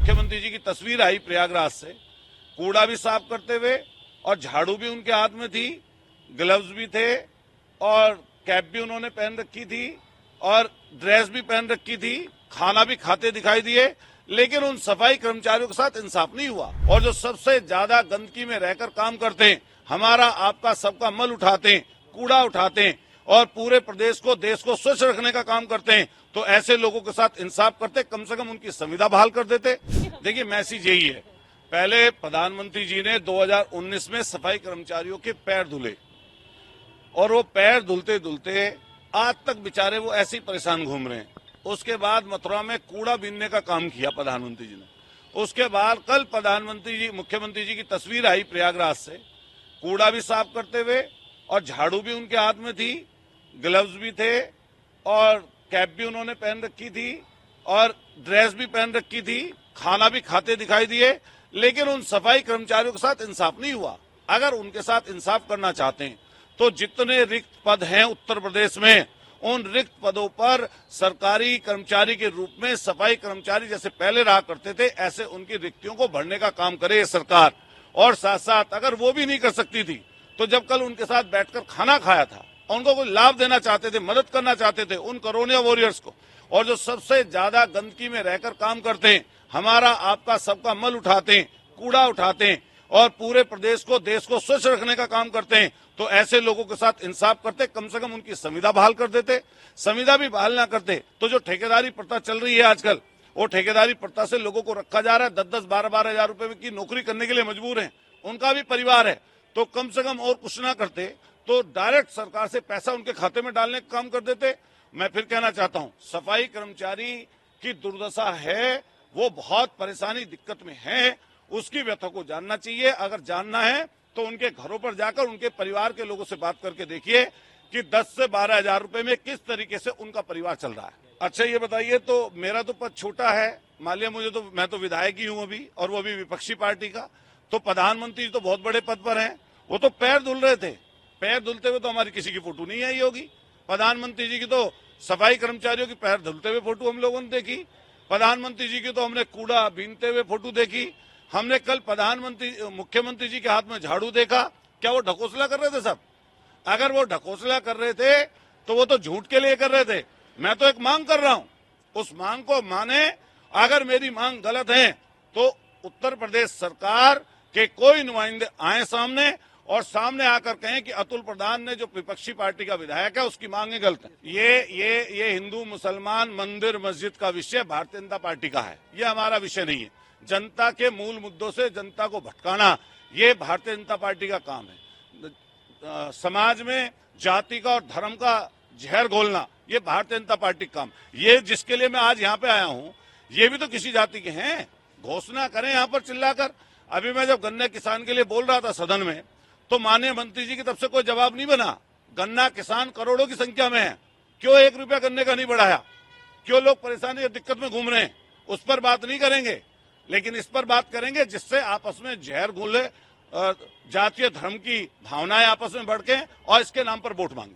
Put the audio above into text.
मुख्यमंत्री जी की तस्वीर आई प्रयागराज से, कूड़ा भी साफ करते हुए और झाड़ू भी उनके हाथ में थी, ग्लव्स भी थे और कैप भी उन्होंने पहन रखी थी और ड्रेस भी पहन रखी थी, खाना भी खाते दिखाई दिए, लेकिन उन सफाई कर्मचारियों के साथ इंसाफ नहीं हुआ। और जो सबसे ज्यादा गंदगी में रहकर काम करते हैं, हमारा आपका सबका मल उठाते हैं, कूड़ा उठाते हैं और पूरे प्रदेश को देश को स्वच्छ रखने का काम करते हैं, तो ऐसे लोगों के साथ इंसाफ करते, कम से कम उनकी संविदा बहाल कर देते। देखिए मैसेज यही है, पहले प्रधानमंत्री जी ने 2019 में सफाई कर्मचारियों के पैर धुले और वो पैर धुलते धुलते आज तक बेचारे वो ऐसे ही परेशान घूम रहे हैं। उसके बाद मथुरा में कूड़ा बीनने का काम किया प्रधानमंत्री जी ने। उसके बाद कल मुख्यमंत्री जी की तस्वीर आई प्रयागराज से, कूड़ा भी साफ करते हुए और झाड़ू भी उनके हाथ में थी, ग्लव्स भी थे और कैप भी उन्होंने पहन रखी थी और ड्रेस भी पहन रखी थी, खाना भी खाते दिखाई दिए, लेकिन उन सफाई कर्मचारियों के साथ इंसाफ नहीं हुआ। अगर उनके साथ इंसाफ करना चाहते हैं तो जितने रिक्त पद हैं उत्तर प्रदेश में, उन रिक्त पदों पर सरकारी कर्मचारी के रूप में सफाई कर्मचारी जैसे पहले रहा करते थे, ऐसे उनकी रिक्तियों को भरने का काम करे सरकार। और साथ साथ अगर वो भी नहीं कर सकती थी तो जब कल उनके साथ बैठकर खाना खाया था, उनको कोई लाभ देना चाहते थे, मदद करना चाहते थे उन कोरोना वॉरियर्स को, और जो सबसे ज्यादा गंदगी में रहकर काम करते हैं, हमारा आपका सबका मल उठाते हैं, कूड़ा उठाते हैं और पूरे प्रदेश को देश को स्वच्छ रखने का काम करते हैं, तो ऐसे लोगों के साथ इंसाफ करते, कम से कम उनकी संविदा बहाल कर देते। संविदा भी बहाल ना करते तो जो ठेकेदारी प्रथा चल रही है आजकल, वो ठेकेदारी प्रथा से लोगों को रखा जा रहा है, 10-10, 12-12 हजार रुपए की नौकरी करने के लिए मजबूर हैं, उनका भी परिवार है, तो कम से कम और कुछ ना करते तो डायरेक्ट सरकार से पैसा उनके खाते में डालने का काम कर देते। मैं फिर कहना चाहता हूं, सफाई कर्मचारी की दुर्दशा है, वो बहुत परेशानी दिक्कत में है, उसकी व्यथा को जानना चाहिए। अगर जानना है तो उनके घरों पर जाकर उनके परिवार के लोगों से बात करके देखिए कि 10 से 12 हजार रुपए में किस तरीके से उनका परिवार चल रहा है। अच्छा ये बताइए, तो मेरा तो पद छोटा है, मान लिया मुझे, तो मैं तो विधायक ही हूं अभी, और वो भी विपक्षी पार्टी का, तो प्रधानमंत्री तो बहुत बड़े पद पर हैं, वो तो पैर धुल रहे थे, पैर धुलते हुए तो हमारी किसी की फोटो नहीं आई होगी। प्रधानमंत्री जी की तो सफाई कर्मचारियों की पैर धुलते हुए फोटो हम लोगों ने देखी, प्रधानमंत्री जी की तो हमने कूड़ा बीनते हुए फोटो देखी, हमने कल मुख्यमंत्री जी के हाथ में झाड़ू देखा। क्या वो ढकोसला कर रहे थे सब? अगर वो ढकोसला कर रहे थे तो वो तो झूठ के लिए कर रहे थे। मैं तो एक मांग कर रहा हूं, उस मांग को माने। अगर मेरी मांग गलत है तो उत्तर प्रदेश सरकार के कोई नुमाइंदे आए सामने और सामने आकर कहें कि अतुल प्रधान ने, जो विपक्षी पार्टी का विधायक है, उसकी मांगे गलत है। ये हिंदू मुसलमान मंदिर मस्जिद का विषय भारतीय जनता पार्टी का है, ये हमारा विषय नहीं है। जनता के मूल मुद्दों से जनता को भटकाना, ये भारतीय जनता पार्टी का काम है। समाज में जाति का और धर्म का जहर घोलना, ये भारतीय जनता पार्टी का काम। ये जिसके लिए मैं आज यहाँ पे आया हूँ, ये भी तो किसी जाति के हैं। घोषणा करें यहाँ पर चिल्लाकर। अभी मैं जब गन्ना किसान के लिए बोल रहा था सदन में, तो माननीय मंत्री जी की तरफ से कोई जवाब नहीं बना। गन्ना किसान करोड़ों की संख्या में है, क्यों 1 रुपया गन्ने का नहीं बढ़ाया? क्यों लोग परेशानी और दिक्कत में घूम रहे हैं? उस पर बात नहीं करेंगे, लेकिन इस पर बात करेंगे जिससे आपस में जहर घोले, जातीय धर्म की भावनाएं आपस में भड़के और इसके नाम पर वोट मांगे।